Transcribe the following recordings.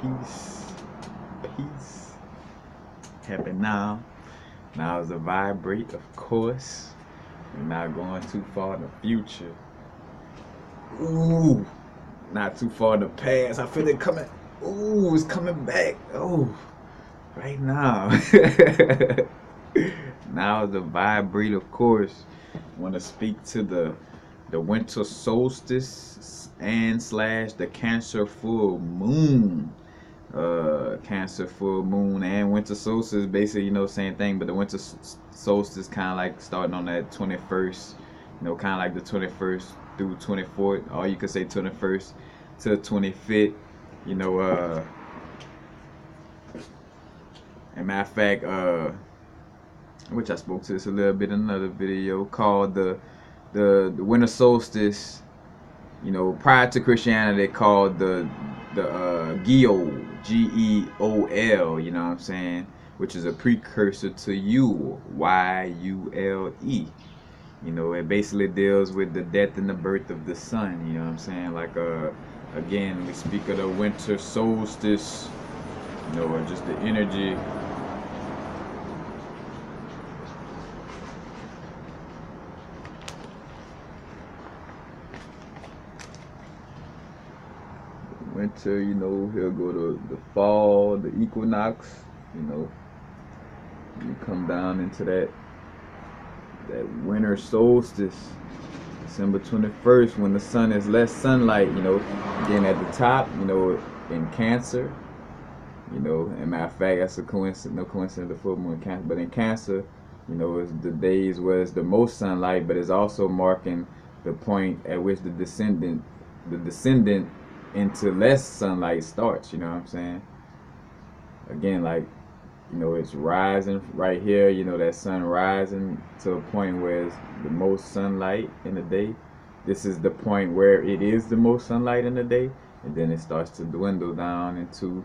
Peace. Peace. Happy now. Now is a vibrate, of course. We're not going too far in the future. Ooh. Not too far in the past. I feel it coming. Ooh, it's coming back. Oh. Right now. Now the vibrate, of course. Want to speak to the winter solstice and slash the Cancer full moon. Cancer full moon and winter solstice, basically, same thing, but the winter solstice kind of like starting on that 21st, kind of like the 21st through 24th, or you could say 21st to 25th, you know, and matter of fact, which I spoke to this a little bit in another video called the winter solstice. Prior to Christianity, called the Geol, Geol. You know what I'm saying, which is a precursor to Yule, Yule. It basically deals with the death and the birth of the sun. You know what I'm saying, like again, we speak of the winter solstice. Or just the energy. Winter, he'll go to the fall, the equinox, you come down into that winter solstice, December 21st, when the sun is less sunlight, again at the top, in Cancer, and matter of fact, that's a coincidence, no coincidence, the full moon in Cancer, but in Cancer, it's the days where it's the most sunlight, but it's also marking the point at which the descendant into less sunlight starts. You know what I'm saying? Again, like, it's rising right here, that sun rising to a point where it's the most sunlight in the day. This is the point where it is the most sunlight in the day, and then it starts to dwindle down into,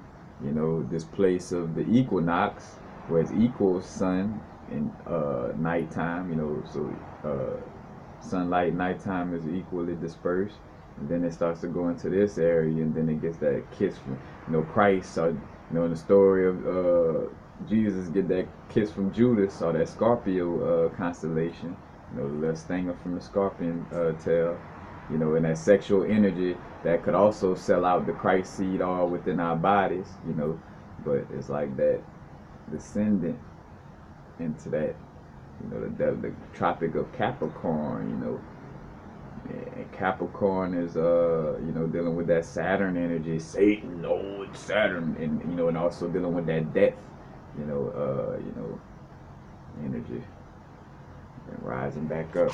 this place of the equinox, where it's equal sun in nighttime, so sunlight nighttime is equally dispersed. And then it starts to go into this area, and then it gets that kiss from, Christ, or, in the story of Jesus, get that kiss from Judas, or that Scorpio constellation, the little stinger from the scorpion tail, and that sexual energy that could also sell out the Christ seed all within our bodies, but it's like that descendant into that, the Tropic of Capricorn, and Capricorn is dealing with that Saturn energy, Satan, it's Saturn, and and also dealing with that death, energy, and rising back up.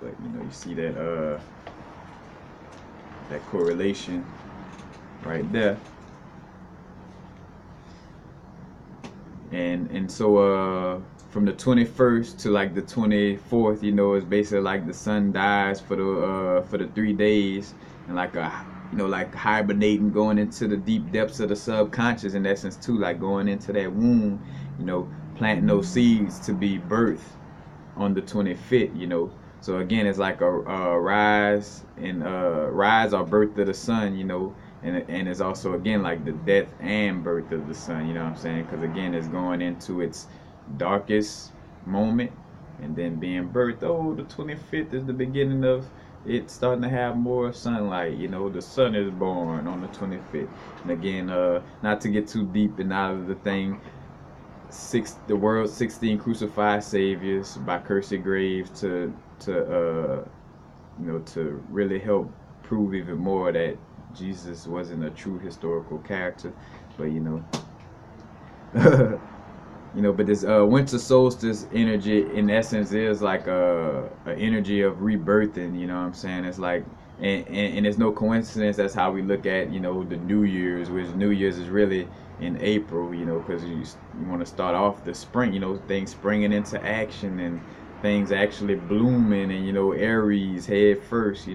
But you see that that correlation right there. And so from the 21st to like the 24th, it's basically like the sun dies for the 3 days, and like like hibernating, going into the deep depths of the subconscious, in essence too, like going into that womb, planting those seeds to be birthed on the 25th. So again, it's like a rise or birth of the sun, and it's also again like the death and birth of the sun. You know what I'm saying? Because again, it's going into its darkest moment and then being birthed. Oh, the 25th is the beginning of it starting to have more sunlight. The sun is born on the 25th. And again, not to get too deep and out of the thing, the world's 16 crucified saviors by Kelsey Graves to really help prove even more that Jesus wasn't a true historical character. But but this winter solstice energy in essence is like a energy of rebirthing. You know what I'm saying? It's like, and it's no coincidence that's how we look at the New Year's, which New Year's is really in April, because you want to start off the spring, things springing into action and things actually blooming, and Aries head first,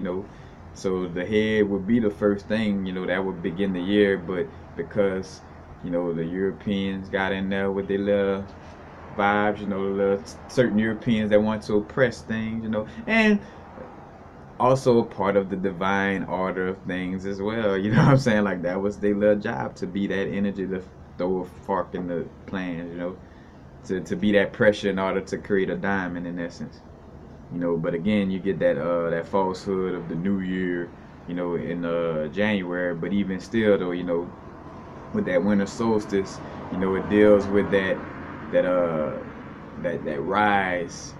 so the head would be the first thing, that would begin the year. But because the Europeans got in there with their little vibes, the little certain Europeans that want to oppress things, and also a part of the divine order of things as well. You know what I'm saying? Like that was their little job, to be that energy to throw a fork in the plans, you know, to be that pressure in order to create a diamond in essence. You know, but again, you get that falsehood of the new year, you know, in January. But even still, though, you know, with that winter solstice, you know, it deals with that that rise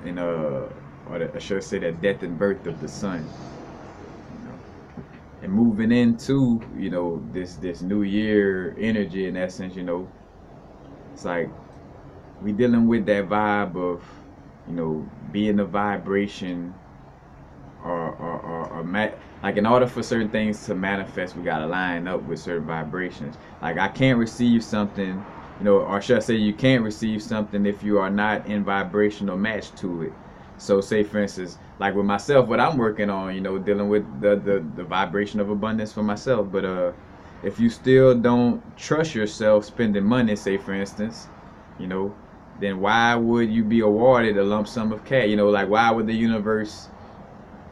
in or I should say that death and birth of the sun. You know, and moving into, you know, this new year energy in essence, you know, it's like we dealing with that vibe of, you know, being the vibration like in order for certain things to manifest, we gotta line up with certain vibrations. Like I can't receive something, you know, or should I say you can't receive something if you are not in vibrational match to it. So say for instance, like with myself, what I'm working on, you know, dealing with the vibration of abundance for myself. But if you still don't trust yourself spending money, say for instance, you know, then why would you be awarded a lump sum of cash? You know, like why would the universe,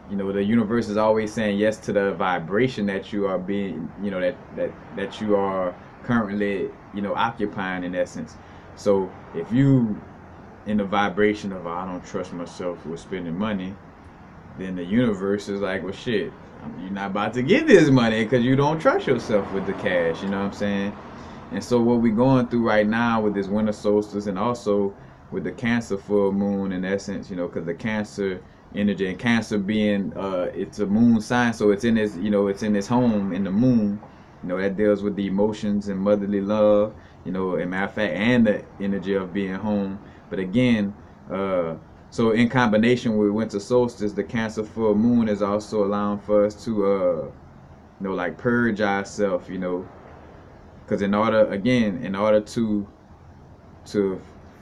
you know, the universe is always saying yes to the vibration that you are being, you know, that you are currently, you know, occupying in essence. So if you in the vibration of, I don't trust myself with spending money, then the universe is like, well shit, you're not about to get this money because you don't trust yourself with the cash. You know what I'm saying? And so what we're going through right now with this winter solstice, and also with the Cancer full moon in essence, you know, because the Cancer energy, and Cancer being it's a moon sign, so it's in this, you know, it's in this home in the moon, you know, that deals with the emotions and motherly love, you know, and matter of fact, and the energy of being home. But again, so in combination with winter solstice, the Cancer full moon is also allowing for us to you know, like purge ourselves, you know, because in order, again, in order to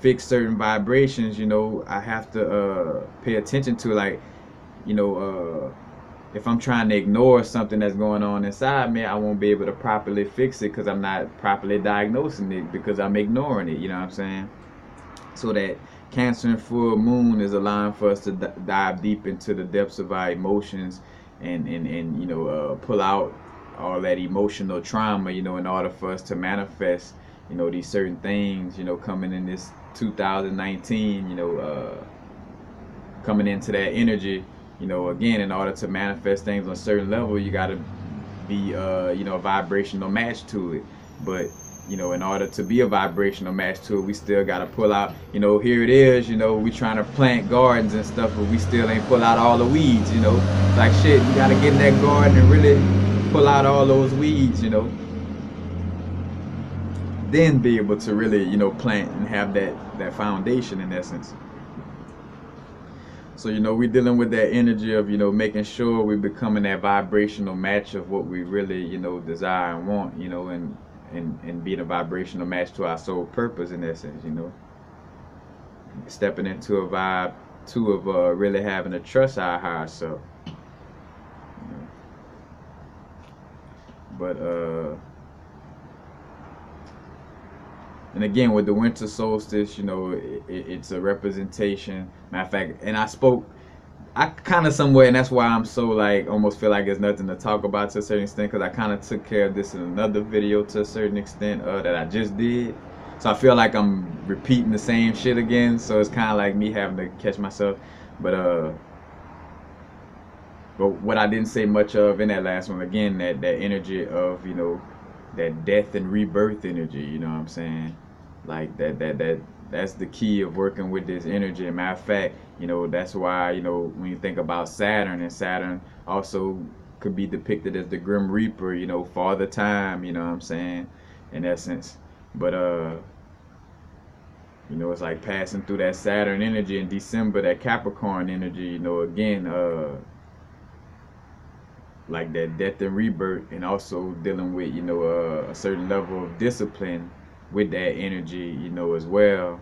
fix certain vibrations, you know, I have to pay attention to, like, you know, if I'm trying to ignore something that's going on inside me, I won't be able to properly fix it because I'm not properly diagnosing it because I'm ignoring it. You know what I'm saying? So that Cancer and full moon is allowing for us to dive deep into the depths of our emotions, and you know, pull out all that emotional trauma, you know, in order for us to manifest, you know, these certain things, you know, coming in this 2019, you know, coming into that energy, you know, again, in order to manifest things on a certain level, you got to be, you know, a vibrational match to it. But, you know, in order to be a vibrational match to it, we still got to pull out, you know, here it is, you know, we trying to plant gardens and stuff, but we still ain't pull out all the weeds, you know. It's like, shit, you got to get in that garden and really pull out all those weeds, you know. Then be able to really, you know, plant and have that foundation in essence. So, you know, we're dealing with that energy of, you know, making sure we're becoming that vibrational match of what we really, you know, desire and want, you know, and being a vibrational match to our soul purpose in essence, you know. Stepping into a vibe too of really having to trust our higher self. You know. But and again with the winter solstice, you know, it's a representation. Matter of fact, and I kind of somewhere, and that's why I'm so like almost feel like there's nothing to talk about to a certain extent, because I kind of took care of this in another video to a certain extent that I just did. So I feel like I'm repeating the same shit again. So it's kind of like me having to catch myself. But but what I didn't say much of in that last one, again, that energy of, you know, that death and rebirth energy. You know what I'm saying? Like that's the key of working with this energy. And matter of fact, you know, that's why, you know, when you think about Saturn, and Saturn also could be depicted as the Grim Reaper, you know, Father Time, you know what I'm saying, in essence. But you know, it's like passing through that Saturn energy in December, that Capricorn energy, you know, again, like that death and rebirth, and also dealing with, you know, a certain level of discipline with that energy, you know, as well,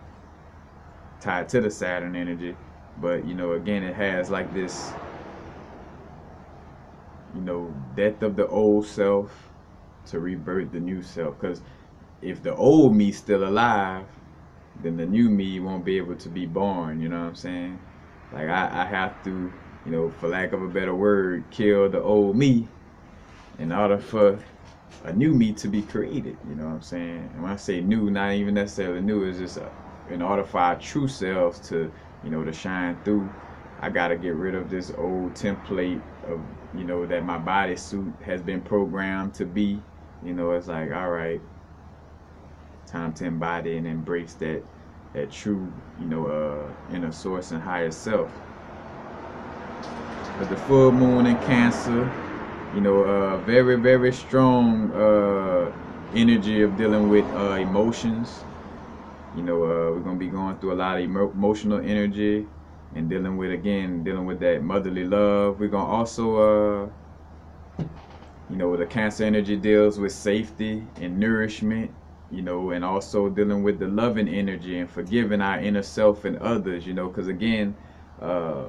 tied to the Saturn energy. But, you know, again, it has like this, you know, death of the old self to rebirth the new self. Because if the old me's still alive, then the new me won't be able to be born. You know what I'm saying? Like I have to you know, for lack of a better word, kill the old me in order for a new me to be created. You know what I'm saying? And when I say new, not even necessarily new, it's just in order for our true selves to, you know, to shine through. I gotta get rid of this old template of, you know, that my bodysuit has been programmed to be. You know, it's like, all right, time to embody and embrace that true, you know, inner source and higher self. But the full moon in Cancer, you know, very very strong energy of dealing with emotions. You know, we're gonna be going through a lot of emotional energy and dealing with that motherly love. We're gonna also you know, the Cancer energy deals with safety and nourishment, you know, and also dealing with the loving energy and forgiving our inner self and others, you know, because again, uh,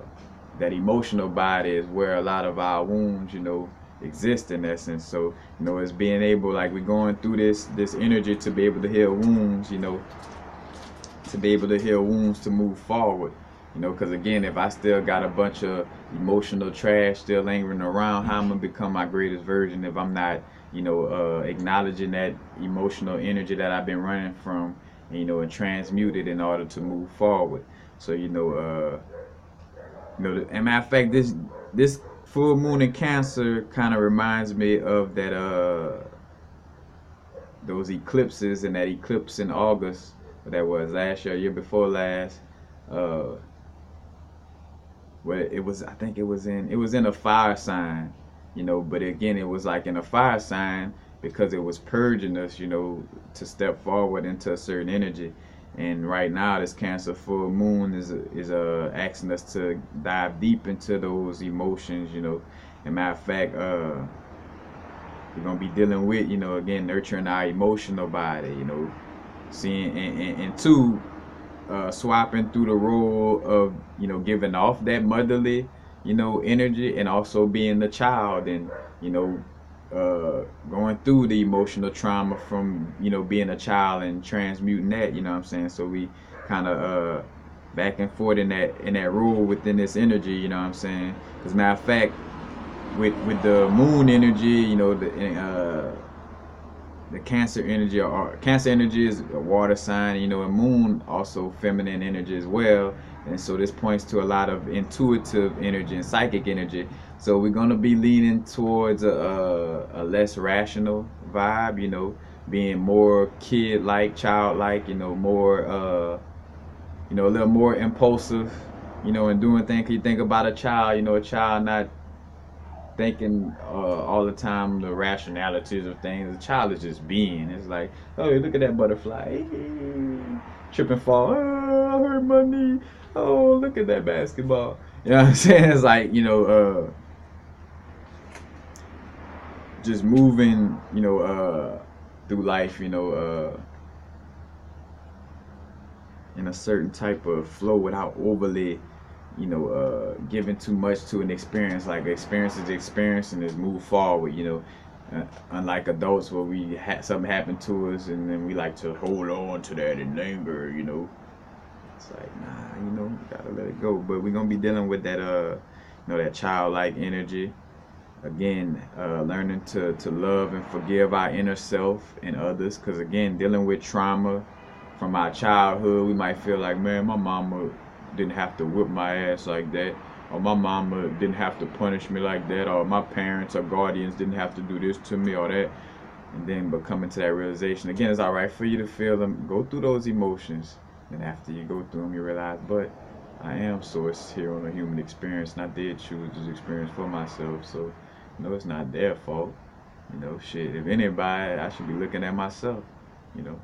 that emotional body is where a lot of our wounds, you know, exist in essence. So, you know, it's being able, like we're going through this energy to be able to heal wounds, you know, to be able to heal wounds to move forward. You know, because again, if I still got a bunch of emotional trash still lingering around, how I'm gonna become my greatest version if I'm not, you know, acknowledging that emotional energy that I've been running from, and, you know, and transmute it in order to move forward. So, you know, and matter of fact, this full moon in Cancer kind of reminds me of that those eclipses and that eclipse in August that was last year before last. Uh, where it was, I think it was in a fire sign, you know, but again it was like in a fire sign because it was purging us, you know, to step forward into a certain energy. And right now this Cancer full moon is asking us to dive deep into those emotions, you know. And matter of fact, we're gonna be dealing with, you know, again nurturing our emotional body, you know, seeing and two, swapping through the role of, you know, giving off that motherly, you know, energy, and also being the child, and, you know, going through the emotional trauma from, you know, being a child and transmuting that, you know what I'm saying? So we kind of back and forth in that role within this energy, you know what I'm saying? As a matter of fact, with the moon energy, you know, the Cancer energy, or Cancer energy is a water sign, you know, and moon also feminine energy as well. And so this points to a lot of intuitive energy and psychic energy. So we're going to be leaning towards a less rational vibe, you know, being more kid-like, childlike, you know, more you know, a little more impulsive, you know, and doing things. You think about a child, you know, a child not thinking all the time the rationalities of things. The child is just being. It's like, oh, look at that butterfly, trip and fall. Oh, I hurt my knee. Oh, look at that basketball. You know what I'm saying? It's like, you know, just moving, you know, through life, you know, in a certain type of flow without overly, you know, giving too much to an experience. Like experience is experience and just move forward, you know. Unlike adults where we had something happen to us and then we like to hold on to that and linger, you know. It's like, nah, you know, you gotta let it go. But we're gonna be dealing with that, you know, that childlike energy. Again, learning to love and forgive our inner self and others. Because again, dealing with trauma from our childhood, we might feel like, man, my mama didn't have to whip my ass like that, or my mama didn't have to punish me like that, or my parents or guardians didn't have to do this to me or that. And then, but coming to that realization, again, it's all right for you to feel them, go through those emotions, and after you go through them, you realize, but I am source here on a human experience, and I did choose this experience for myself. So, you know, it's not their fault. You know, shit. If anybody, I should be looking at myself. You know.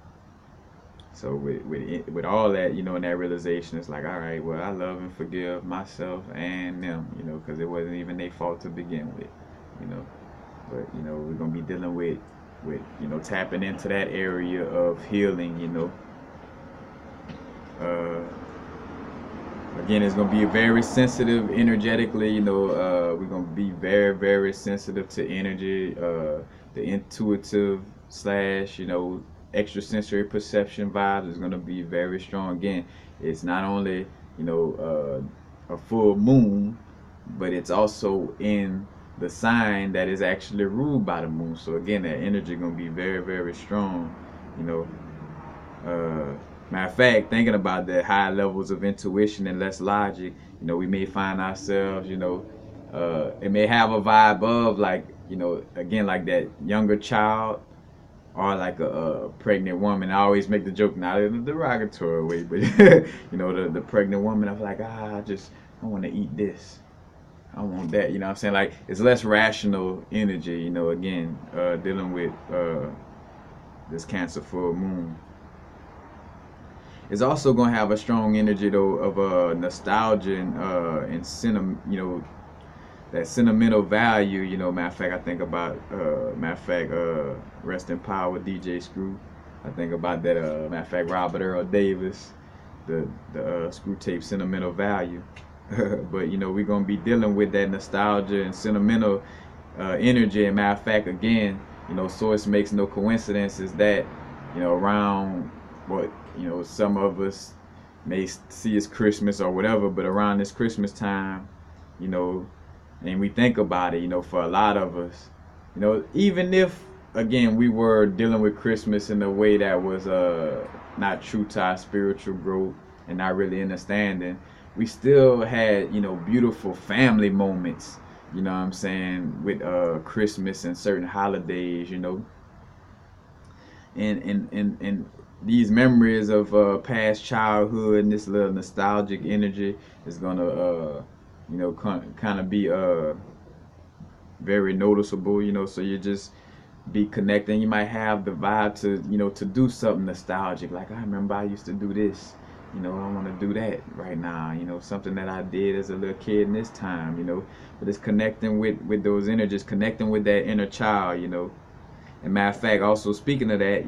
So with all that, you know, and that realization, it's like, all right, well, I love and forgive myself and them, you know, because it wasn't even their fault to begin with, you know. But you know, we're gonna be dealing with you know, tapping into that area of healing, you know. Uh, Again, it's gonna be very sensitive energetically, you know. We're gonna be very very sensitive to energy, the intuitive slash, you know, extrasensory perception vibes is gonna be very strong. Again, it's not only, you know, a full moon, but it's also in the sign that is actually ruled by the moon. So again, that energy gonna be very, very strong. You know, matter of fact, thinking about the high levels of intuition and less logic, we may find ourselves, it may have a vibe of like, again, like that younger child or like a pregnant woman. I always make the joke, not in a derogatory way, but the pregnant woman. I'm like, I want to eat this. I want that. You know what I'm saying? Like it's less rational energy. Again, dealing with this Cancer full moon. It's also gonna have a strong energy though of nostalgia and that sentimental value. Matter of fact, I think about rest in power, DJ Screw. I think about that. Matter of fact, Robert Earl Davis, the Screw tape, sentimental value. But we're gonna be dealing with that nostalgia and sentimental energy. And matter of fact, again, Source makes no coincidences that around what some of us may see as Christmas or whatever, but around this Christmas time, and we think about it, for a lot of us, even if again we were dealing with Christmas in a way that was not true to our spiritual growth and not really understanding, we still had beautiful family moments, what I'm saying, with Christmas and certain holidays, and these memories of past childhood and this little nostalgic energy is gonna kind of be very noticeable, so you just be connecting. You might have the vibe to do something nostalgic, like I remember I used to do this, I want to do that right now, something that I did as a little kid in this time, but it's connecting with those energies, connecting with that inner child, and matter of fact, also speaking of that,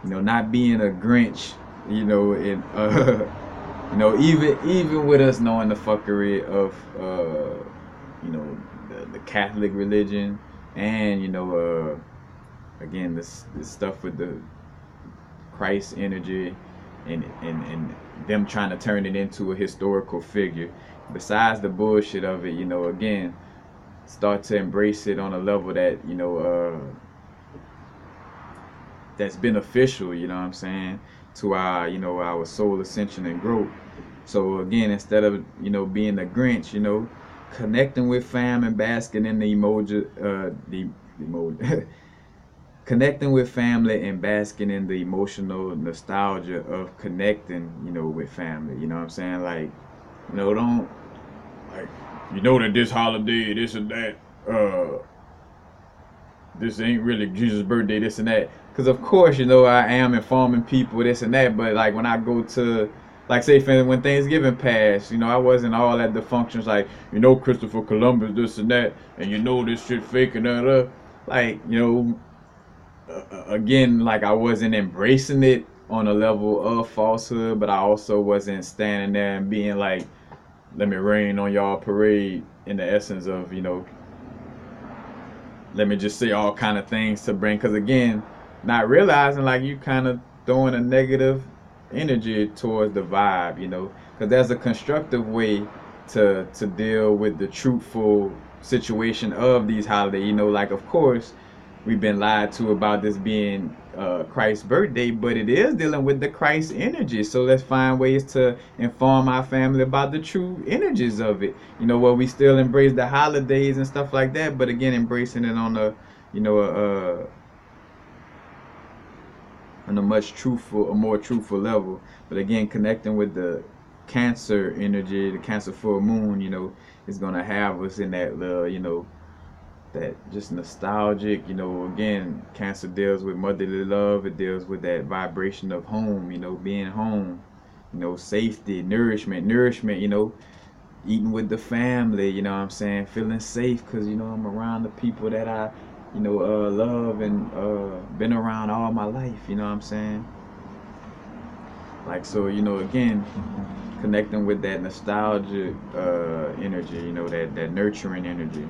not being a Grinch, and even with us knowing the fuckery of the Catholic religion, and again this stuff with the Christ energy, and them trying to turn it into a historical figure. Besides the bullshit of it, again, start to embrace it on a level that that's beneficial, what I'm saying, to our our soul ascension and growth. So again, instead of being a Grinch, connecting with fam and basking in the connecting with family and basking in the emotional nostalgia of connecting, with family. You know what I'm saying? Like, don't like that this holiday, this and that, this ain't really Jesus' birthday, this and that. Because of course, I am informing people this and that, but like when I go to, like say when Thanksgiving passed, I wasn't all at the functions like, Christopher Columbus, this and that, and this shit fake and that, like, again, like I wasn't embracing it on a level of falsehood, but I also wasn't standing there and being like, let me rain on y'all parade in the essence of, let me just say all kind of things to bring, because again, not realizing like you kind of throwing a negative energy towards the vibe, because there's a constructive way to deal with the truthful situation of these holidays. Like of course we've been lied to about this being Christ's birthday, but it is dealing with the Christ energy. So let's find ways to inform our family about the true energies of it. Where we still embrace the holidays and stuff like that, but again, embracing it on a, on a more truthful level. But again, connecting with the Cancer energy, the Cancer full moon, is gonna have us in that little, that just nostalgic, again, Cancer deals with motherly love. It deals with that vibration of home, being home, safety, nourishment, eating with the family, what I'm saying, feeling safe because, I'm around the people that I, love and been around all my life, what I'm saying. Like, so, again, connecting with that nostalgic energy, that nurturing energy.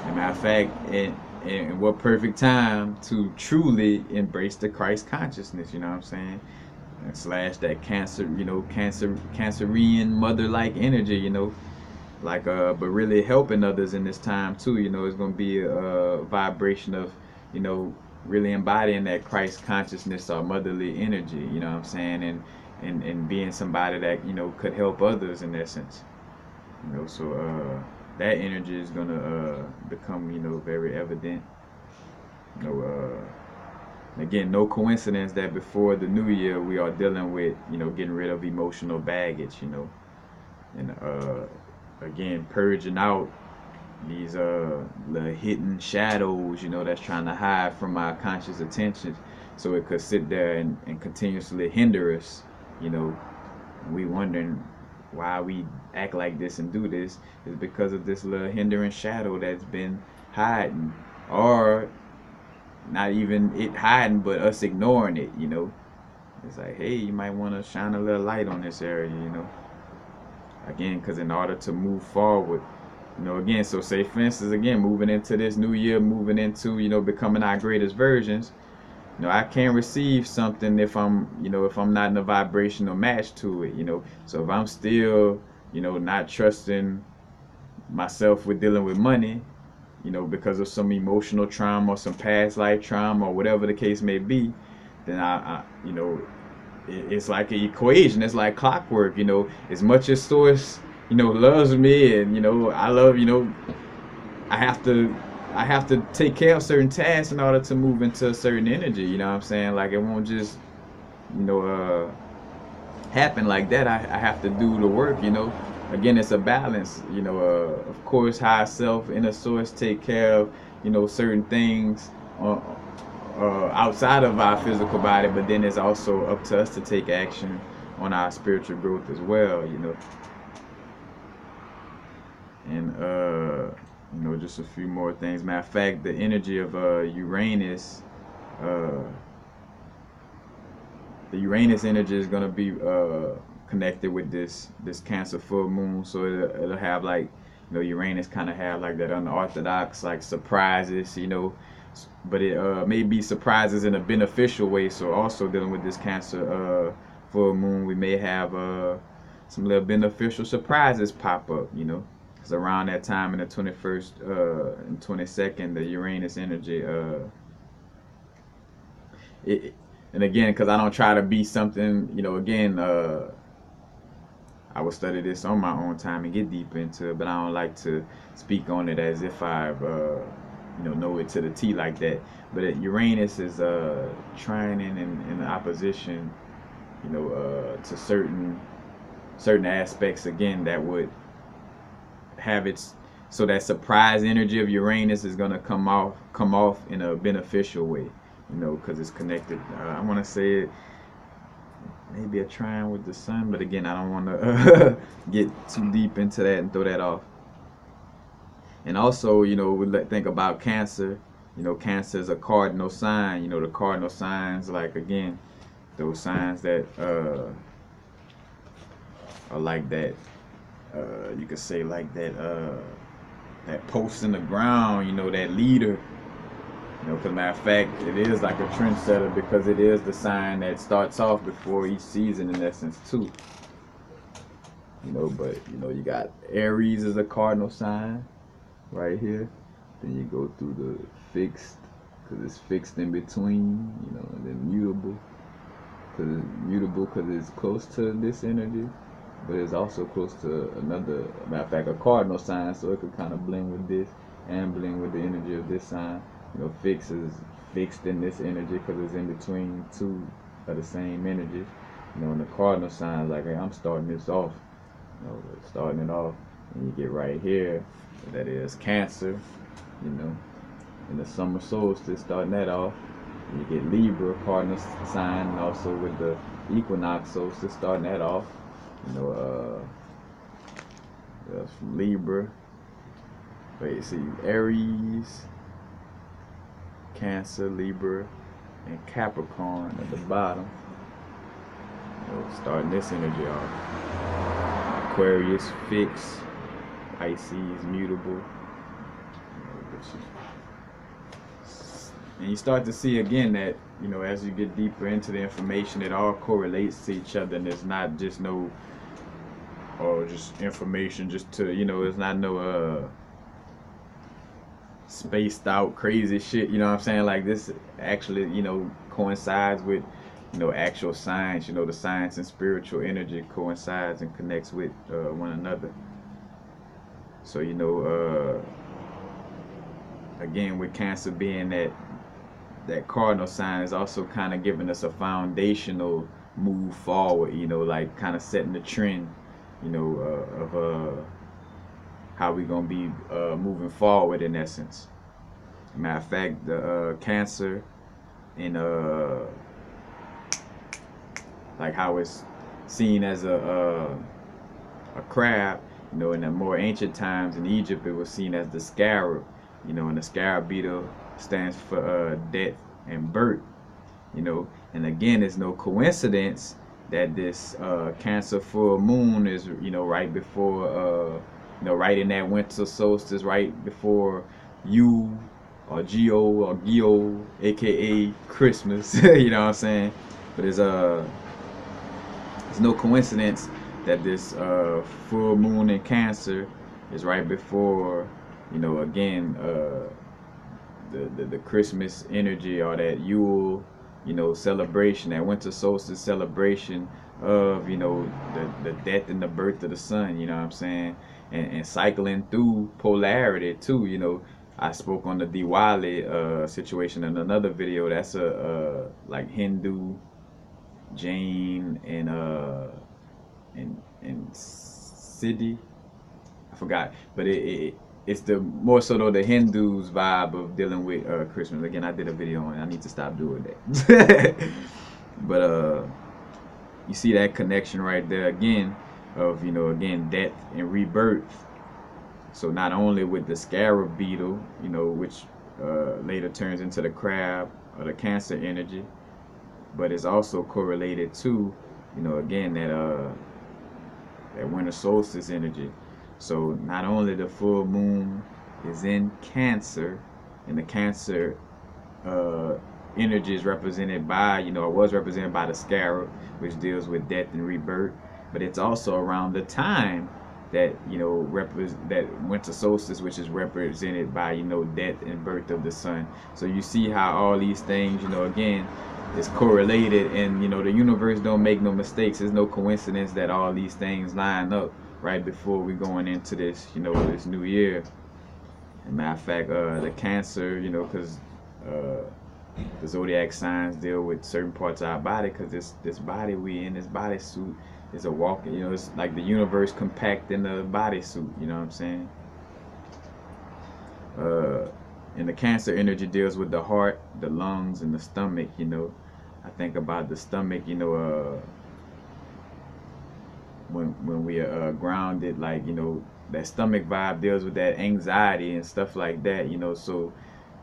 As a matter of fact, and what perfect time to truly embrace the Christ consciousness, what I'm saying? and slash that cancer, cancerian mother-like energy, like but really helping others in this time too. It's going to be a vibration of, you know, really embodying that Christ consciousness or motherly energy. You know what I'm saying? And being somebody that could help others in that sense. So that energy is gonna become very evident. You know, again, no coincidence that before the new year we are dealing with getting rid of emotional baggage. And again, purging out these the hidden shadows that's trying to hide from our conscious attention, so it could sit there and continuously hinder us. We wondering why we act like this and do this is because of this little hindering shadow that's been hiding, or not even it hiding, but us ignoring it. It's like, hey, you might want to shine a little light on this area. Again, because in order to move forward, again, so say for instance, again, moving into this new year, moving into becoming our greatest versions. I can't receive something if I'm not in a vibrational match to it. So if I'm still not trusting myself with dealing with money, because of some emotional trauma or some past life trauma or whatever the case may be, then it's like an equation. It's like clockwork. As much as Source loves me, and I love, I have to take care of certain tasks in order to move into a certain energy. You know what I'm saying? Like, it won't just happen like that. I have to do the work. Again, it's a balance. Of course, high self, inner source take care of certain things outside of our physical body, but then it's also up to us to take action on our spiritual growth as well. And just a few more things. Matter of fact, the energy of Uranus, the Uranus energy is gonna be connected with this Cancer full moon, so it'll have like Uranus kind of have like that unorthodox like surprises, but it may be surprises in a beneficial way. So also dealing with this Cancer full moon, we may have some little beneficial surprises pop up, because around that time in the 21st and 22nd, the Uranus energy, and again, because I don't try to be something, again, I will study this on my own time and get deep into it, but I don't like to speak on it as if I know it to the T like that. But Uranus is trining in opposition, to certain aspects, again, that would have its, so that surprise energy of Uranus is gonna come off in a beneficial way, because it's connected. I want to say it maybe a trine with the sun, but again, I don't want to get too deep into that and throw that off. And also, we think about Cancer. Cancer is a cardinal sign. The cardinal signs, like, again, those signs that are like that. You could say like that post in the ground. That leader. Because matter of fact, it is like a trendsetter, because it is the sign that starts off before each season in essence too. But you got Aries as a cardinal sign right here. Then you go through the fixed, because it's fixed in between, and then mutable, because it's close to this energy, but it's also close to another, matter of fact, a cardinal sign, so it could kind of blend with this and blend with the energy of this sign. Fixed is fixed in this energy because it's in between two of the same energy. And the cardinal sign is like, hey, I'm starting this off. Starting it off, and you get right here, that is Cancer. In the summer solstice, starting that off. You get Libra, cardinal sign, and also with the equinox solstice, starting that off. That's from Libra. Wait, see, Aries, Cancer, Libra, and Capricorn at the bottom. Starting this energy off. Aquarius, fixed. Pisces, mutable. And you start to see again that, you know, as you get deeper into the information, it all correlates to each other, and there's not just no, or just information just to, you know, there's not no spaced out crazy shit, you know what I'm saying? Like this actually, you know, coincides with, you know, actual science, you know, the science and spiritual energy coincides and connects with one another. So, you know, again, with Cancer being that cardinal sign, is also kind of giving us a foundational move forward, you know, like kind of setting the trend, you know, of how we gonna be moving forward in essence. Matter of fact, the Cancer in like how it's seen as a crab, you know, in the more ancient times in Egypt, it was seen as the scarab, you know, and the scarab beetle stands for death and birth, you know. And again, it's no coincidence that this Cancer full moon is, you know, right before, you know, right in that winter solstice, right before you or Geo or Gio, aka Christmas. You know what I'm saying? But it's no coincidence that this full moon in Cancer is right before, you know, again, the Christmas energy, or that Yule, you know, celebration, that winter solstice celebration of, you know, the death and the birth of the sun, you know what I'm saying? And cycling through polarity too, you know. I spoke on the Diwali situation in another video. That's a like Hindu, Jain, and Siddhi. I forgot, but it's the more so though the Hindus vibe of dealing with Christmas. Again, I did a video on it. I need to stop doing that. But you see that connection right there again of, you know, again, death and rebirth. So not only with the scarab beetle, you know, which later turns into the crab or the Cancer energy, but it's also correlated to, you know, again, that winter solstice energy. So not only the full moon is in Cancer, and the Cancer energy is represented by, you know, it was represented by the scarab, which deals with death and rebirth, but it's also around the time that, you know, that winter solstice, which is represented by, you know, death and birth of the sun. So you see how all these things, you know, again, is correlated, and, you know, the universe don't make no mistakes. There's no coincidence that all these things line up right before we going into this, you know, this new year. As a matter of fact, the Cancer, you know, because the zodiac signs deal with certain parts of our body, because this body we in, this bodysuit, is a walking, you know, it's like the universe compact in the bodysuit, you know what I'm saying? And the Cancer energy deals with the heart, the lungs, and the stomach, you know. I think about the stomach, you know, when we are grounded, like, you know, that stomach vibe deals with that anxiety and stuff like that, you know. So,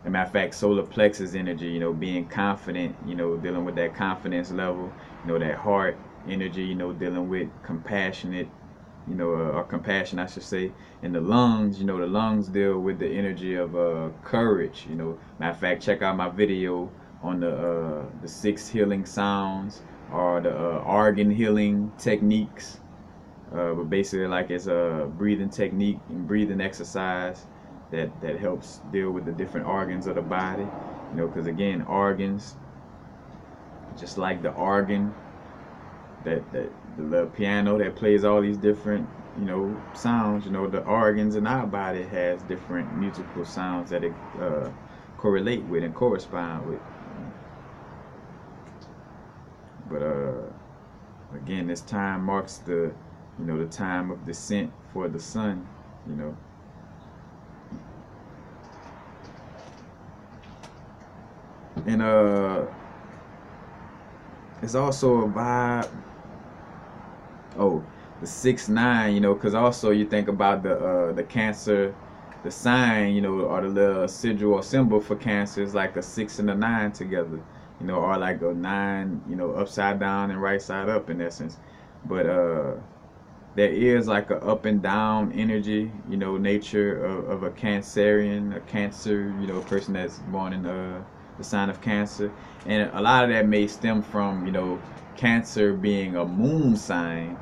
as a matter of fact, solar plexus energy, you know, being confident, you know, dealing with that confidence level, you know, that heart energy, you know, dealing with compassionate, you know, or compassion, I should say. And the lungs, you know, the lungs deal with the energy of courage, you know. Matter of fact, check out my video on the 6 healing sounds, or the organ healing techniques. But basically, like, it's a breathing technique and breathing exercise that helps deal with the different organs of the body, you know, because again, organs, just like the organ, that the little piano that plays all these different, you know, sounds, you know, the organs in our body has different musical sounds that it correlate with and correspond with. But again, this time marks the, you know, the time of descent for the sun, you know. And it's also a vibe. Oh, the 6-9, you know, because also you think about the Cancer, the sign, you know, or the little sigil or symbol for Cancer is like a 6 and a 9 together, you know, or like a 9, you know, upside down and right side up in essence. But there is like a up and down energy, nature of a Cancerian, a Cancer, a person that's born in the sign of Cancer, and a lot of that may stem from, you know, Cancer being a moon sign,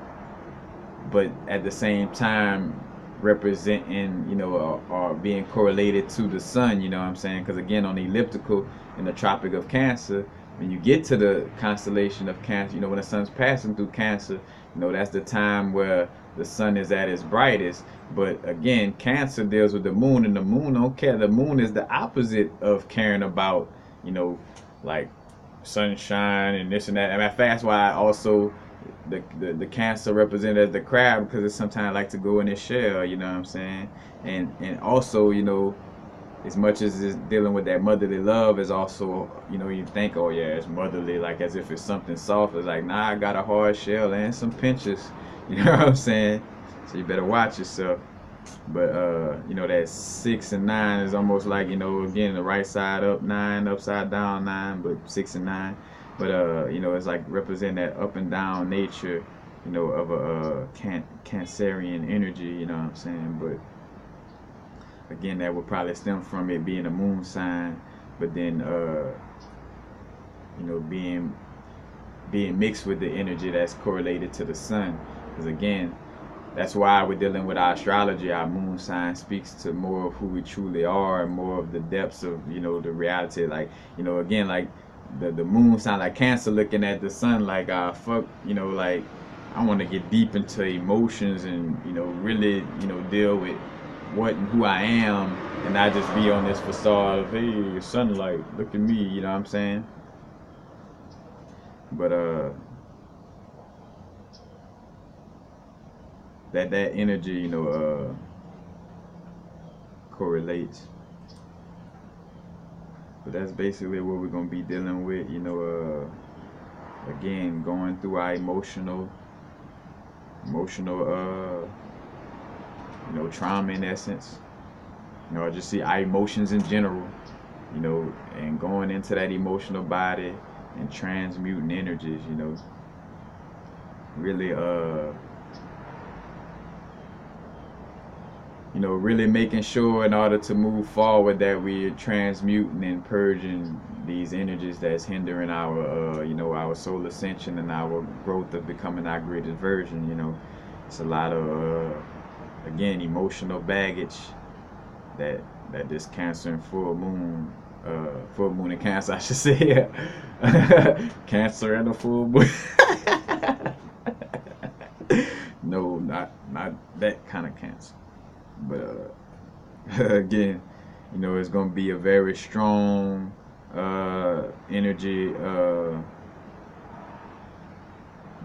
but at the same time representing, you know, or being correlated to the sun, you know what I'm saying? Because again, on the elliptical in the Tropic of Cancer, when you get to the constellation of Cancer, you know, when the sun's passing through Cancer, you know, that's the time where the sun is at its brightest. But again, Cancer deals with the moon, and the moon don't care. The moon is the opposite of caring about, you know, like sunshine and this and that. And that's why I also the Cancer represented as the crab, because it sometimes like to go in its shell, you know what I'm saying? And also, you know, as much as it's dealing with that motherly love, is also, you know, you think, oh yeah, it's motherly, like as if it's something soft. It's like, nah, I got a hard shell and some pinches, you know what I'm saying? So you better watch yourself. But you know, that 6 and 9 is almost like, you know, again, the right side up 9, upside down 9, but 6 and 9. But you know, it's like representing that up and down nature, you know, of a Cancerian energy, you know what I'm saying? But again, that would probably stem from it being a moon sign, but then you know, being mixed with the energy that's correlated to the sun. Because again, that's why we're dealing with our astrology. Our moon sign speaks to more of who we truly are, and more of the depths of, you know, the reality. Like, you know, again, like the moon sign, like Cancer looking at the sun, like, fuck, you know, like, I want to get deep into emotions and, you know, really, you know, deal with what and who I am, and not just be on this facade of, hey, sunlight, look at me, you know what I'm saying? But that energy, you know, correlates. But that's basically what we're gonna be dealing with, you know. Again, going through our emotional, you know, trauma in essence. You know, I just see our emotions in general, you know, and going into that emotional body and transmuting energies, you know. Really, you know, really making sure in order to move forward that we're transmuting and purging these energies that's hindering our, you know, our soul ascension and our growth of becoming our greatest version. You know, it's a lot of, again, emotional baggage that this Cancer and full moon and Cancer, I should say, Cancer and a full moon. No, not that kind of Cancer. But again, you know, it's gonna be a very strong energy,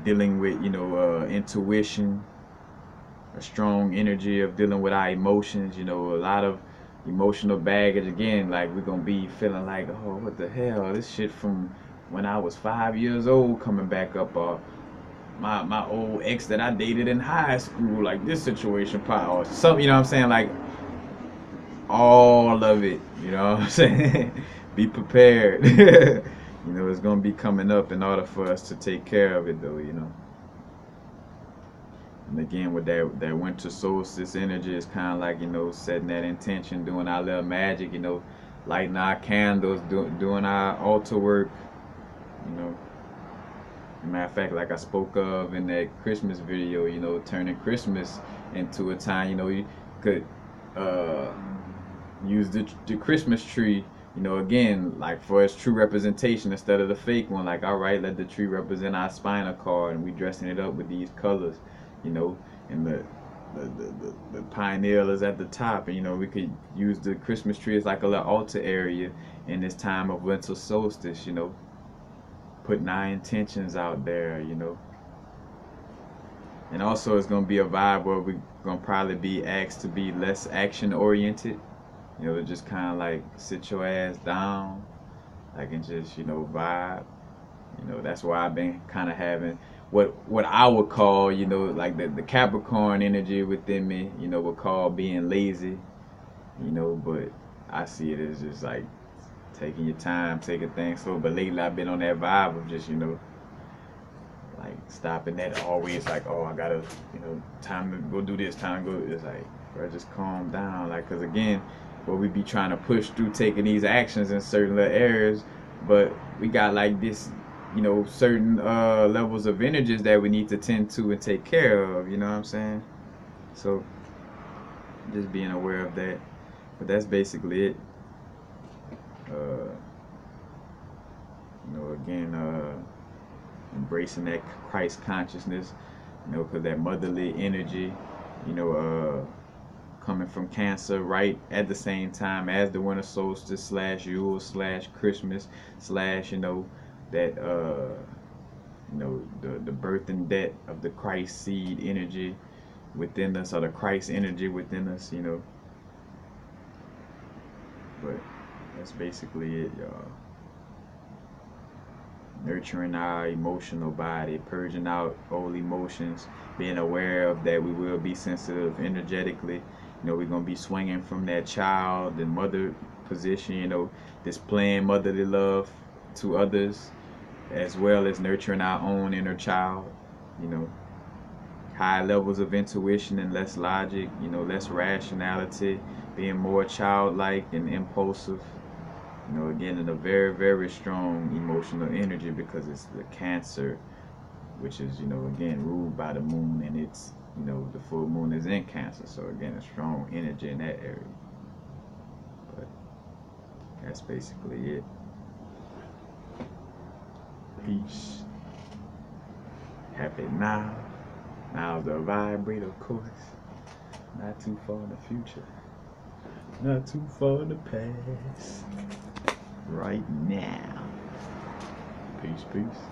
dealing with, you know, intuition, a strong energy of dealing with our emotions, you know, a lot of emotional baggage. Again, like, we're gonna be feeling like, oh, what the hell, this shit from when I was 5 years old coming back up, or my old ex that I dated in high school, like this situation, or something, you know what I'm saying? Like, all of it, you know what I'm saying? Be prepared. You know, it's gonna be coming up in order for us to take care of it, though, you know. And again, with that winter solstice energy, it's kind of like, you know, setting that intention, doing our little magic, you know, lighting our candles, doing our altar work, you know. Matter of fact, like I spoke of in that Christmas video, you know, turning Christmas into a time, you know, you could uh, use the Christmas tree, you know, again, like for its true representation instead of the fake one. Like, all right, let the tree represent our spinal cord, and we dressing it up with these colors, you know, and the pineal is at the top, and, you know, we could use the Christmas tree as like a little altar area in this time of winter solstice, you know, putting our intentions out there, you know. And also, it's gonna be a vibe where we're gonna probably be asked to be less action oriented, you know, to just kind of like sit your ass down, like, and just, you know, vibe. You know, that's why I've been kind of having what I would call, you know, like the Capricorn energy within me, you know, would call being lazy, you know. But I see it as just like taking your time, taking things slow. But lately I've been on that vibe of just, you know, like stopping that always like, oh, I gotta, you know, time to go do this, time to go. It's like, bro, just calm down. Like, cause again, where we be trying to push through taking these actions in certain little areas, but we got like this, certain levels of energies that we need to tend to and take care of, you know what I'm saying? So just being aware of that. But that's basically it. Again, embracing that Christ consciousness, because that motherly energy, coming from Cancer right at the same time as the winter solstice slash Yule slash Christmas slash, that, the birth and death of the Christ seed energy within us, or the Christ energy within us, But that's basically it, y'all. Nurturing our emotional body, purging out old emotions, being aware of that we will be sensitive energetically. We're going to be swinging from that child and mother position, displaying motherly love to others, as well as nurturing our own inner child, high levels of intuition and less logic, less rationality, being more childlike and impulsive. Again, in a very, very strong emotional energy, because it's the Cancer, which is, again, ruled by the moon, and it's, the full moon is in Cancer. So, again, a strong energy in that area. But that's basically it. Peace. Happy now. Now's the vibrate, of course. Not too far in the future. Not too far in the past. Right now. Peace, peace.